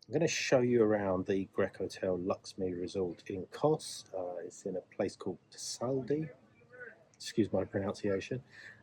I'm going to show you around the Grecotel LUXME Resort in Kos. It's in a place called Psalidi. Excuse my pronunciation.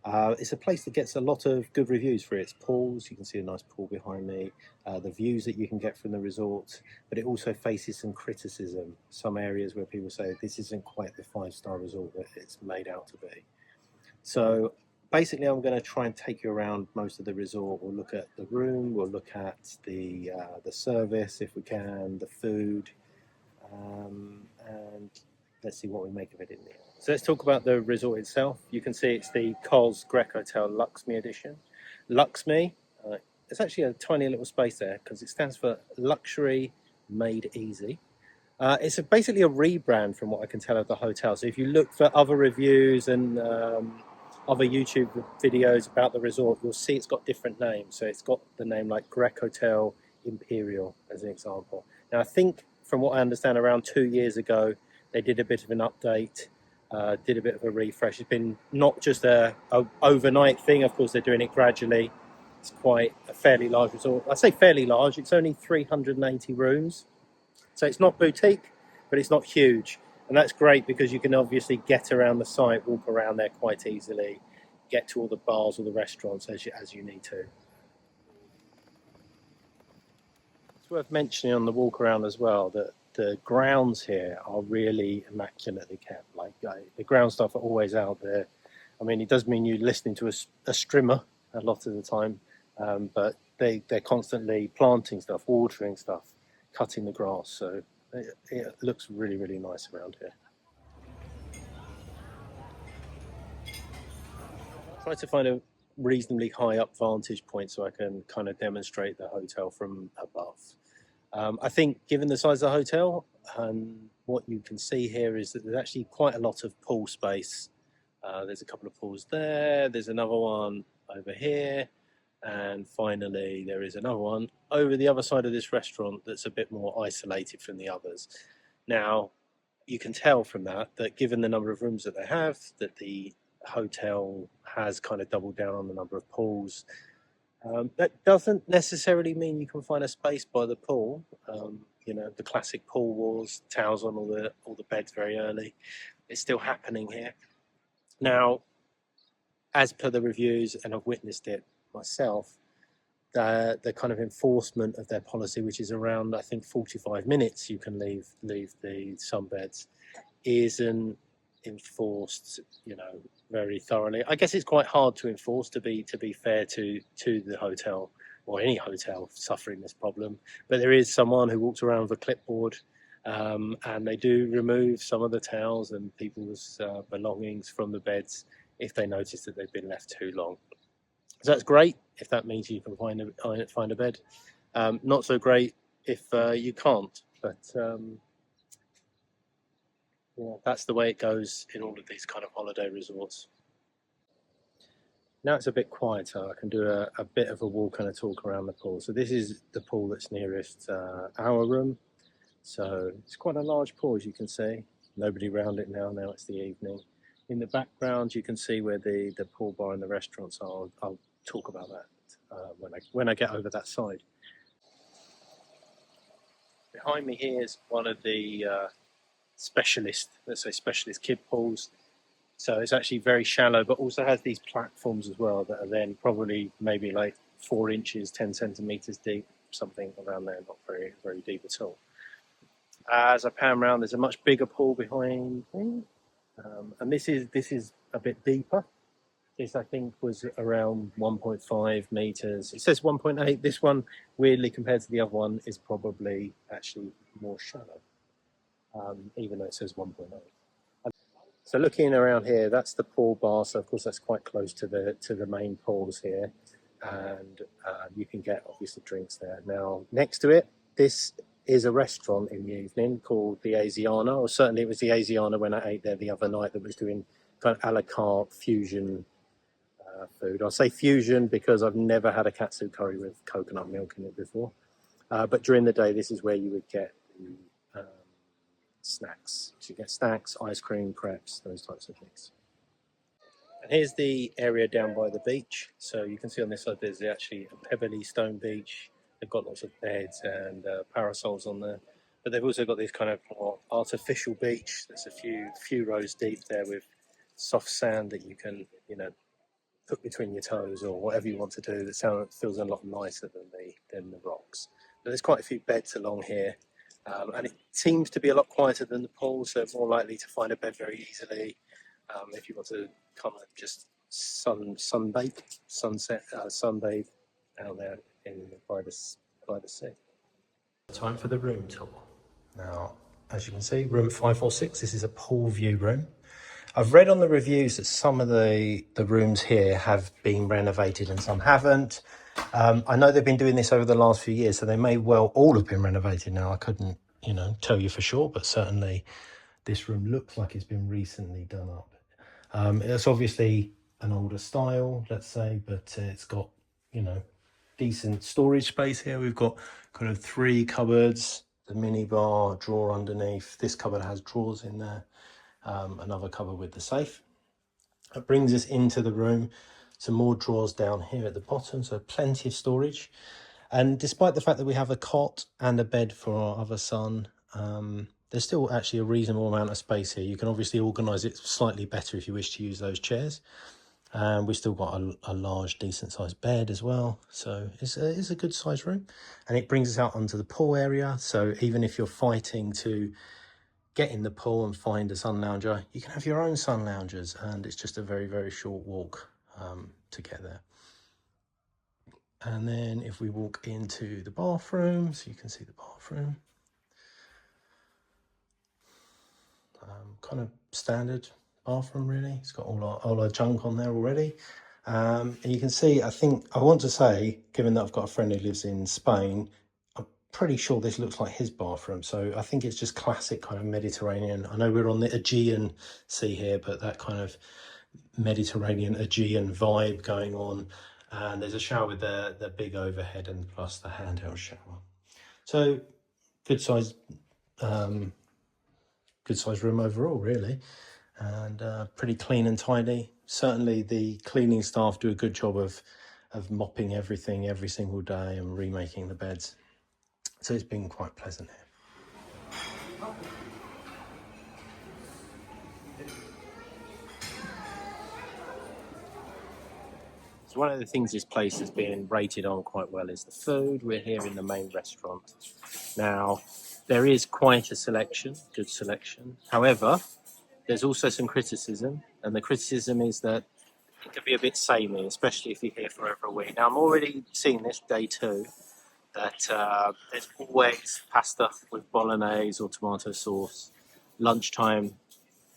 It's a place that gets a lot of good reviews for its pools. You can see a nice pool behind me, the views that you can get from the resort, but it also faces some criticism. Some areas where people say this isn't quite the five-star resort that it's made out to be. So basically, I'm going to try and take you around most of the resort. We'll look at the room, we'll look at the service if we can, the food, and let's see what we make of it in the end. So let's talk about the resort itself. You can see it's the Kos Grecotel LUXME edition. LUXME, it's actually a tiny little space there because it stands for Luxury Made Easy. It's basically a rebrand from what I can tell of the hotel. So if you look for other reviews and other YouTube videos about the resort, you'll see it's got different names. So it's got the name like Grecotel Imperial as an example. Now I think from what I understand around 2 years ago, they did a bit of an update, did a bit of a refresh. It's been not just a overnight thing. Of course, they're doing it gradually. It's quite a fairly large resort. I say fairly large. It's only 380 rooms. So it's not boutique, but it's not huge. And that's great because you can obviously get around the site, walk around there quite easily, get to all the bars or the restaurants as you need to. It's worth mentioning on the walk around as well that the grounds here are really immaculately kept. Like the ground stuff are always out there. I mean, it does mean you're listening to a strimmer a lot of the time, but they're constantly planting stuff, watering stuff, cutting the grass. So it looks really, really nice around here. Try to find a reasonably high up vantage point so I can kind of demonstrate the hotel from above. I think given the size of the hotel, what you can see here is that there's actually quite a lot of pool space. There's a couple of pools there, there's another one over here, and finally there is another one over the other side of this restaurant that's a bit more isolated from the others. Now, you can tell from that given the number of rooms that they have, that the hotel has kind of doubled down on the number of pools. That doesn't necessarily mean you can find a space by the pool. You know, the classic pool wars, towels on all the beds very early. It's still happening here. Now, as per the reviews, and I've witnessed it myself, the kind of enforcement of their policy, which is around I think 45 minutes you can leave the sunbeds, isn't enforced, you know, very thoroughly. I guess it's quite hard to enforce, to be fair to the hotel or any hotel suffering this problem. But there is someone who walks around with a clipboard, and they do remove some of the towels and people's belongings from the beds if they notice that they've been left too long. So that's great if that means you can find a bed. Not so great if you can't. But yeah, that's the way it goes in all of these kind of holiday resorts. Now it's a bit quieter. I can do a bit of a walk and a talk around the pool. So this is the pool that's nearest our room. So it's quite a large pool, as you can see. Nobody around it now. Now it's the evening. In the background, you can see where the pool bar and the restaurants are. I'll talk about that when I get over that side. Behind me here is one of the specialist kid pools. So it's actually very shallow, but also has these platforms as well that are then probably maybe like 4 inches, 10 centimeters deep, something around there, not very, very deep at all. As I pan around, there's a much bigger pool behind me, and this is a bit deeper. This I think was around 1.5 meters. It says 1.8. This one, weirdly compared to the other one, is probably actually more shallow, even though it says 1.8. So looking around here, that's the pool bar. So of course that's quite close to the main pools here, and you can get obviously drinks there. Now next to it, this is a restaurant in the evening called the Asiana, or certainly it was the Asiana when I ate there the other night, that was doing kind of a la carte fusion food. I'll say fusion because I've never had a katsu curry with coconut milk in it before. But during the day, this is where you would get snacks. So you get snacks, ice cream, crepes, those types of things. And here's the area down by the beach. So you can see on this side there's actually a pebbly stone beach, They've got lots of beds and parasols on there, but they've also got this kind of more artificial beach. There's a few rows deep there with soft sand that you can, you know, put between your toes or whatever you want to do. That feels a lot nicer than the rocks. But there's quite a few beds along here, and it seems to be a lot quieter than the pool, so more likely to find a bed very easily. If you want to come and just sunbathe out there by the sea. Time for the room tour. Now, as you can see, room 546. This is a pool view room. I've read on the reviews that some of the rooms here have been renovated and some haven't. I know they've been doing this over the last few years, so they may well all have been renovated now. I couldn't, you know, tell you for sure, but certainly this room looks like it's been recently done up. It's obviously an older style, let's say, but it's got, you know, decent storage space here. We've got kind of 3 cupboards, the mini bar, drawer underneath. This cupboard has drawers in there. Another cupboard with the safe. That brings us into the room. Some more drawers down here at the bottom, so plenty of storage. And despite the fact that we have a cot and a bed for our other son, there's still actually a reasonable amount of space here. You can obviously organise it slightly better if you wish to use those chairs. And we've still got a large, decent sized bed as well. So it's a good sized room. And it brings us out onto the pool area. So even if you're fighting to get in the pool and find a sun lounger, you can have your own sun loungers, and it's just a very, very short walk to get there. And then if we walk into the bathroom, so you can see the bathroom, kind of standard bathroom really. It's got all our junk on there already. And you can see, I want to say, given that I've got a friend who lives in Spain, pretty sure this looks like his bathroom, so I think it's just classic kind of Mediterranean. I know we're on the Aegean Sea here, but that kind of Mediterranean Aegean vibe going on. And there's a shower with the big overhead and plus the handheld shower. So good size room overall really, and pretty clean and tidy. Certainly the cleaning staff do a good job of mopping everything every single day and remaking the beds. So it's been quite pleasant here. So one of the things this place has been rated on quite well is the food. We're here in the main restaurant. Now, there is quite a selection, good selection. However, there's also some criticism, and the criticism is that it can be a bit samey, especially if you're here for over a week. Now, I'm already seeing this day 2. That there's always pasta with bolognese or tomato sauce. Lunchtime,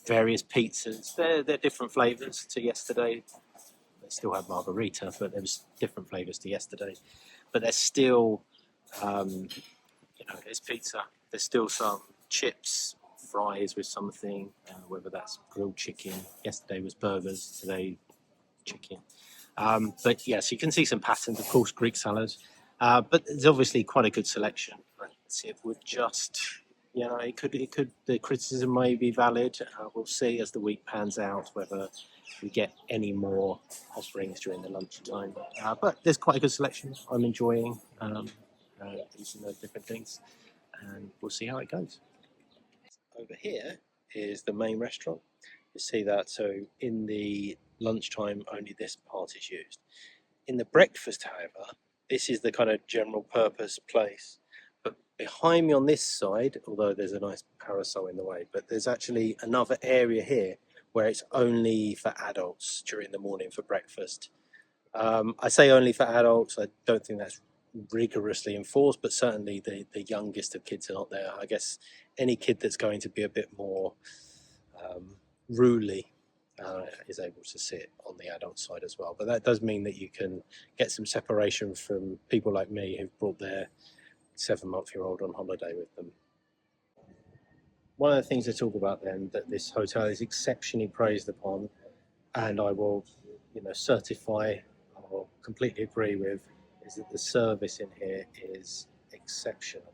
various pizzas. They're different flavours to yesterday. They still have margarita, but there was different flavours to yesterday. But there's still, there's pizza. There's still some chips, fries with something, whether that's grilled chicken. Yesterday was burgers, today chicken. But yes, you can see some patterns, of course, Greek salads. But there's obviously quite a good selection. Let's see if we're just, it could. The criticism may be valid. We'll see as the week pans out whether we get any more offerings during the lunchtime. But there's quite a good selection. I'm enjoying eating those different things, and we'll see how it goes. Over here is the main restaurant. You see that. So in the lunchtime, only this part is used. In the breakfast, however, this is the kind of general purpose place. But behind me on this side, although there's a nice parasol in the way, but there's actually another area here where it's only for adults during the morning for breakfast. I say only for adults. I don't think that's rigorously enforced, but certainly the youngest of kids are not there. I guess any kid that's going to be a bit more ruly is able to sit on the adult side as well. But that does mean that you can get some separation from people like me who've brought their 7-month-old on holiday with them. One of the things I talk about then that this hotel is exceptionally praised upon, and I will, certify or completely agree with, is that the service in here is exceptional.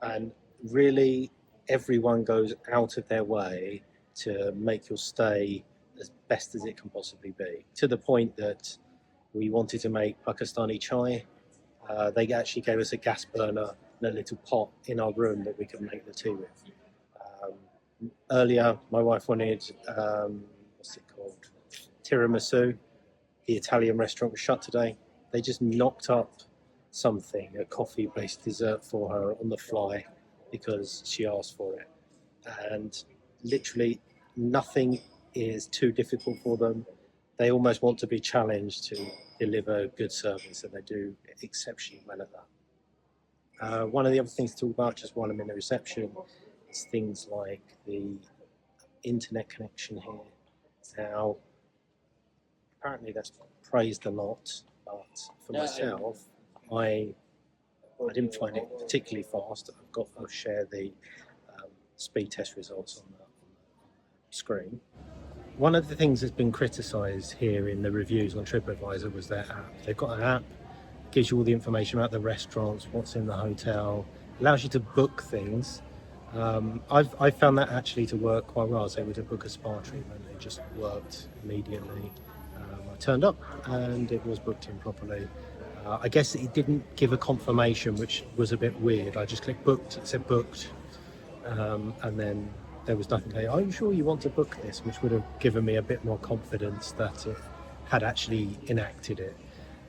And really, everyone goes out of their way to make your stay as best as it can possibly be, to the point that we wanted to make Pakistani chai, They actually gave us a gas burner and a little pot in our room that we could make the tea with. Earlier, my wife wanted, what's it called? Tiramisu. The Italian restaurant was shut today. They just knocked up something, a coffee-based dessert for her on the fly because she asked for it. And literally nothing is too difficult for them. They almost want to be challenged to deliver good service, and they do exceptionally well at that. One of the other things to talk about, just while I'm in the reception, is things like the internet connection here. Now, apparently that's praised a lot, but for myself, I didn't find it particularly fast. I'll share the speed test results on the screen. One of the things that's been criticised here in the reviews on TripAdvisor was their app. They've got an app, gives you all the information about the restaurants, what's in the hotel, allows you to book things. I've found that actually to work quite well. I was able to book a spa treatment, it just worked immediately. I turned up and it was booked in properly. I guess it didn't give a confirmation, which was a bit weird. I just clicked booked, it said booked, and then there was nothing like, are you sure you want to book this? Which would have given me a bit more confidence that it had actually enacted it.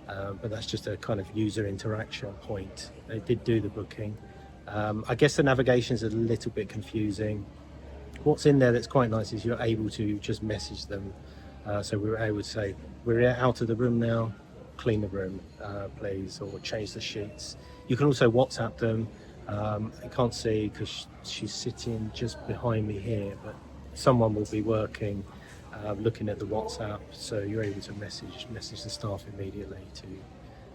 But that's just a kind of user interaction point. They did do the booking. I guess the navigation is a little bit confusing. What's in there that's quite nice is you're able to just message them. So we were able to say, we're out of the room now, clean the room, please, or change the sheets. You can also WhatsApp them. I can't see because she's sitting just behind me here, but someone will be working, looking at the WhatsApp, so you're able to message the staff immediately to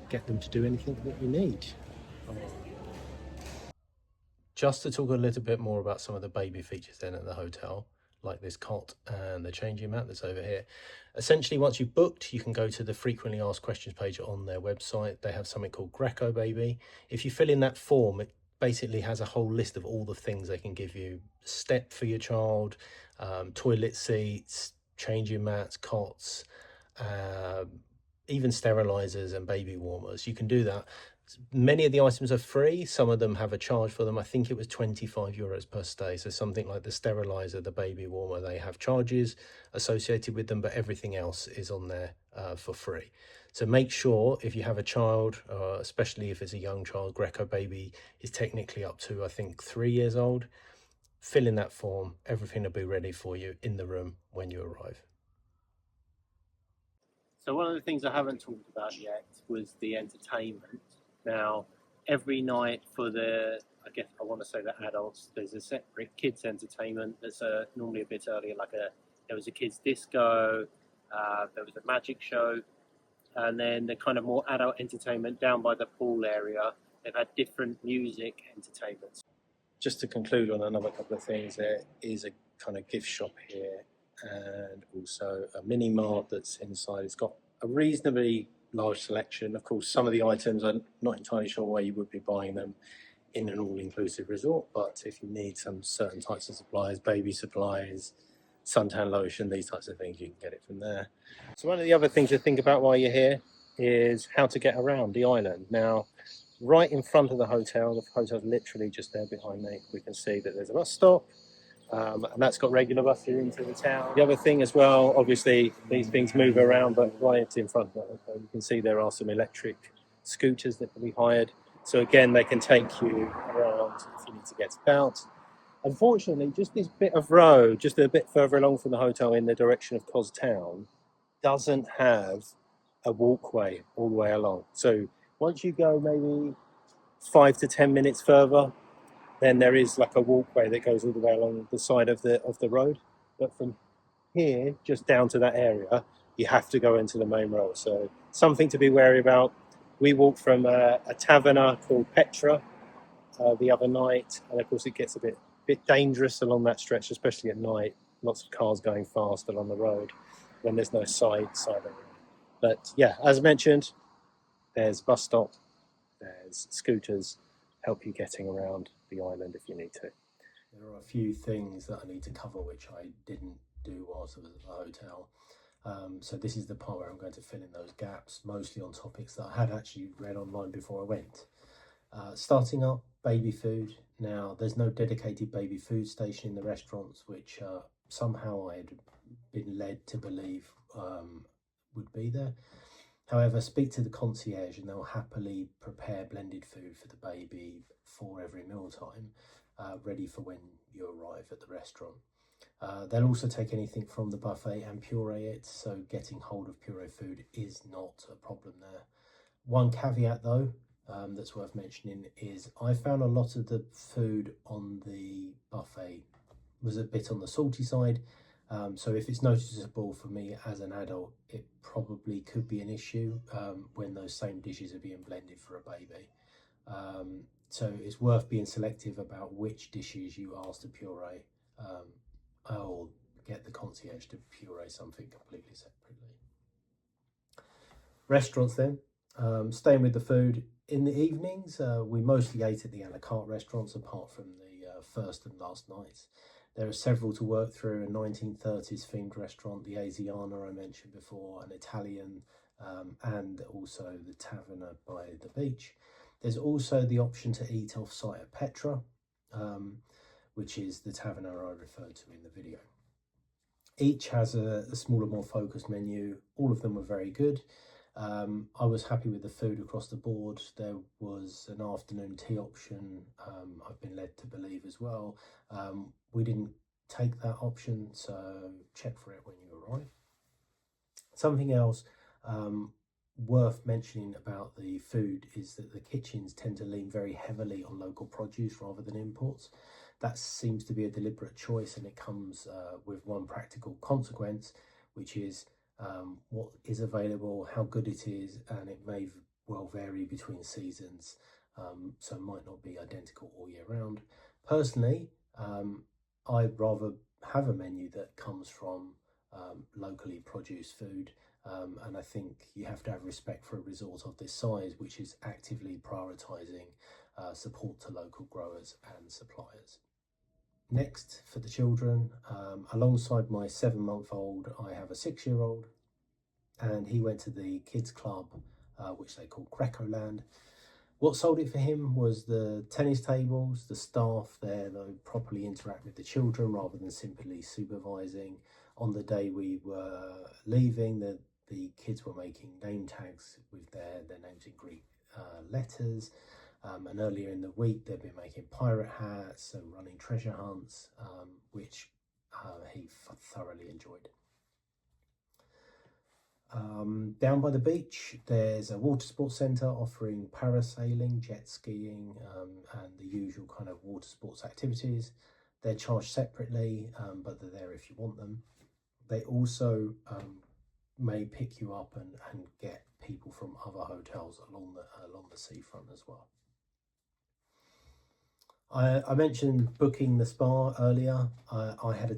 get them to do anything that you need. Just to talk a little bit more about some of the baby features then at the hotel, like this cot and the changing mat that's over here. Essentially, once you've booked, you can go to the frequently asked questions page on their website. They have something called Greco Baby. If you fill in that form, it basically has a whole list of all the things they can give you. Step for your child, toilet seats, changing mats, cots, even sterilizers and baby warmers. You can do that. Many of the items are free, some of them have a charge for them. I think it was 25 euros per stay. So something like the sterilizer, the baby warmer, they have charges associated with them, but everything else is on there for free. So make sure if you have a child, especially if it's a young child, Greco Baby is technically up to, I think, 3 years old. Fill in that form, everything will be ready for you in the room when you arrive. So one of the things I haven't talked about yet was the entertainment. Now, every night for the, I guess I want to say the adults, there's a separate kids entertainment that's normally a bit earlier, there was a kids disco, there was a magic show, and then the kind of more adult entertainment down by the pool area. They've had different music entertainments. Just to conclude on another couple of things, there is a kind of gift shop here and also a mini mart that's inside. It's got a reasonably large selection. Of course, some of the items I'm not entirely sure where you would be buying them in an all-inclusive resort, but if you need some certain types of supplies, baby supplies, suntan lotion, these types of things, you can get it from there. So one of the other things to think about while you're here is how to get around the island. Now, right in front of the hotel's literally just there behind me. We can see that there's a bus stop, and that's got regular buses into the town. The other thing as well, obviously these things move around, but right in front of the hotel, you can see there are some electric scooters that can be hired. So again, they can take you around if you need to get about. Unfortunately, just this bit of road, just a bit further along from the hotel in the direction of Kos town, doesn't have a walkway all the way along. So once you go maybe 5 to 10 minutes further, then there is like a walkway that goes all the way along the side of the road. But from here, just down to that area, you have to go into the main road. So something to be wary about. We walked from a taverna called Petra the other night, and of course it gets a bit dangerous along that stretch, especially at night. Lots of cars going fast along the road when there's no side of it. But yeah, as mentioned, there's bus stop, there's scooters, help you getting around the island if you need to. There are a few things that I need to cover which I didn't do whilst I was at the hotel. So this is the part where I'm going to fill in those gaps, mostly on topics that I had actually read online before I went. Starting up, baby food. Now, there's no dedicated baby food station in the restaurants, which somehow I had been led to believe would be there. However, speak to the concierge and they'll happily prepare blended food for the baby for every mealtime, ready for when you arrive at the restaurant. They'll also take anything from the buffet and puree it, so getting hold of puree food is not a problem there. One caveat though, that's worth mentioning is I found a lot of the food on the buffet was a bit on the salty side. So if it's noticeable for me as an adult, it probably could be an issue when those same dishes are being blended for a baby. So it's worth being selective about which dishes you ask to puree, or get the concierge to puree something completely separately. Restaurants then, staying with the food. In the evenings, we mostly ate at the a la carte restaurants apart from the first and last nights. There are several to work through: a 1930s themed restaurant, the Asiana I mentioned before, an Italian, and also the Taverna by the beach. There's also the option to eat off-site at Petra, which is the Taverna I referred to in the video. Each has a smaller, more focused menu. All of them were very good. I was happy with the food across the board. There was an afternoon tea option, I've been led to believe as well. We didn't take that option, so check for it when you arrive. Something else worth mentioning about the food is that the kitchens tend to lean very heavily on local produce rather than imports. That seems to be a deliberate choice, and it comes with one practical consequence, which is what is available, how good it is, and it may well vary between seasons, so it might not be identical all year round. Personally, I'd rather have a menu that comes from locally produced food, and I think you have to have respect for a resort of this size, which is actively prioritising support to local growers and suppliers. Next, for the children, alongside my 7-month-old, I have a 6-year-old, and he went to the kids club, which they call Grecoland. What sold it for him was the tennis tables, the staff there that properly interact with the children rather than simply supervising. On the day we were leaving, the kids were making name tags with their names in Greek letters. And earlier in the week, they've been making pirate hats and running treasure hunts, which he thoroughly enjoyed. Down by the beach, there's a water sports centre offering parasailing, jet skiing, and the usual kind of water sports activities. They're charged separately, but they're there if you want them. They also may pick you up and get people from other hotels along the seafront as well. I mentioned booking the spa earlier. I had a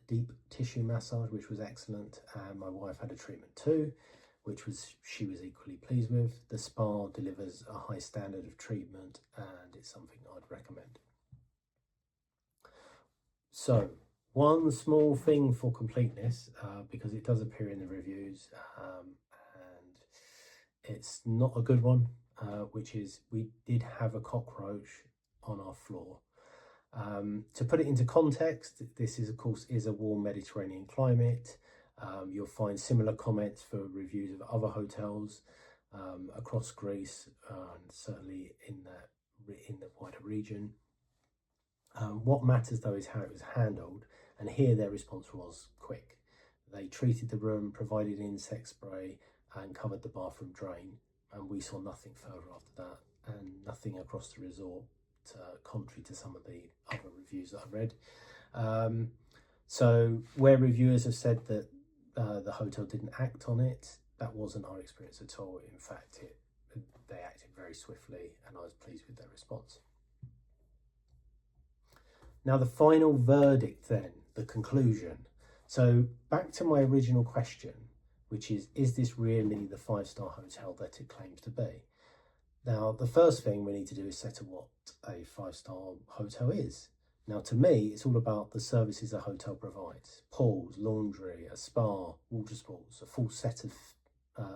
deep tissue massage, which was excellent, and my wife had a treatment too, which she was equally pleased with. The spa delivers a high standard of treatment, and it's something I'd recommend. So, one small thing for completeness, because it does appear in the reviews, and it's not a good one, which is we did have a cockroach on our floor. To put it into context, this is of course a warm Mediterranean climate. You'll find similar comments for reviews of other hotels across Greece, and certainly in the wider region. What matters though is how it was handled, and here their response was quick. They treated the room, provided insect spray, and covered the bathroom drain, and we saw nothing further after that, and nothing across the resort, contrary to some of the other reviews that I read. So where reviewers have said that the hotel didn't act on it, that wasn't our experience at all. In fact, they acted very swiftly, and I was pleased with their response. Now the final verdict then, the conclusion. So back to my original question, which is this really the 5-star hotel that it claims to be? Now, the first thing we need to do is settle what a 5-star hotel is. Now, to me, it's all about the services a hotel provides: pools, laundry, a spa, water sports, a full set of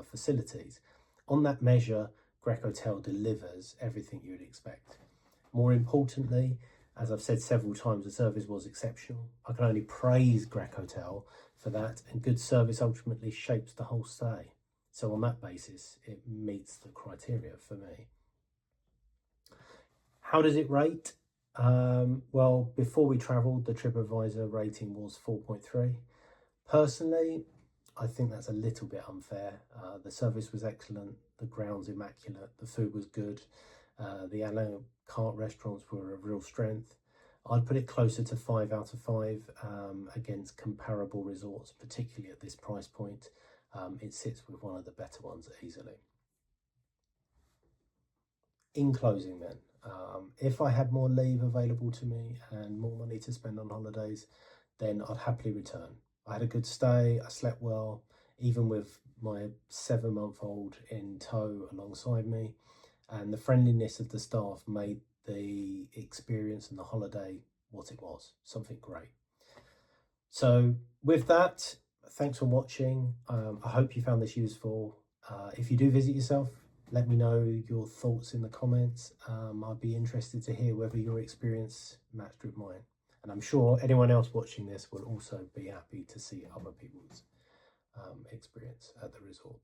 facilities. On that measure, Grecotel delivers everything you'd expect. More importantly, as I've said several times, the service was exceptional. I can only praise Grecotel for that, and good service ultimately shapes the whole stay. So on that basis, it meets the criteria for me. How does it rate? Well, before we travelled, the TripAdvisor rating was 4.3. Personally, I think that's a little bit unfair. The service was excellent, the grounds immaculate, the food was good, the a la carte restaurants were a real strength. I'd put it closer to 5 out of 5 against comparable resorts, particularly at this price point. It sits with one of the better ones easily. In closing then, if I had more leave available to me and more money to spend on holidays, then I'd happily return. I had a good stay, I slept well, even with my 7-month-old in tow alongside me, and the friendliness of the staff made the experience and the holiday what it was, something great. So with that, thanks for watching. I hope you found this useful. If you do visit yourself, let me know your thoughts in the comments. I'd be interested to hear whether your experience matched with mine. And I'm sure anyone else watching this will also be happy to see other people's experience at the resort.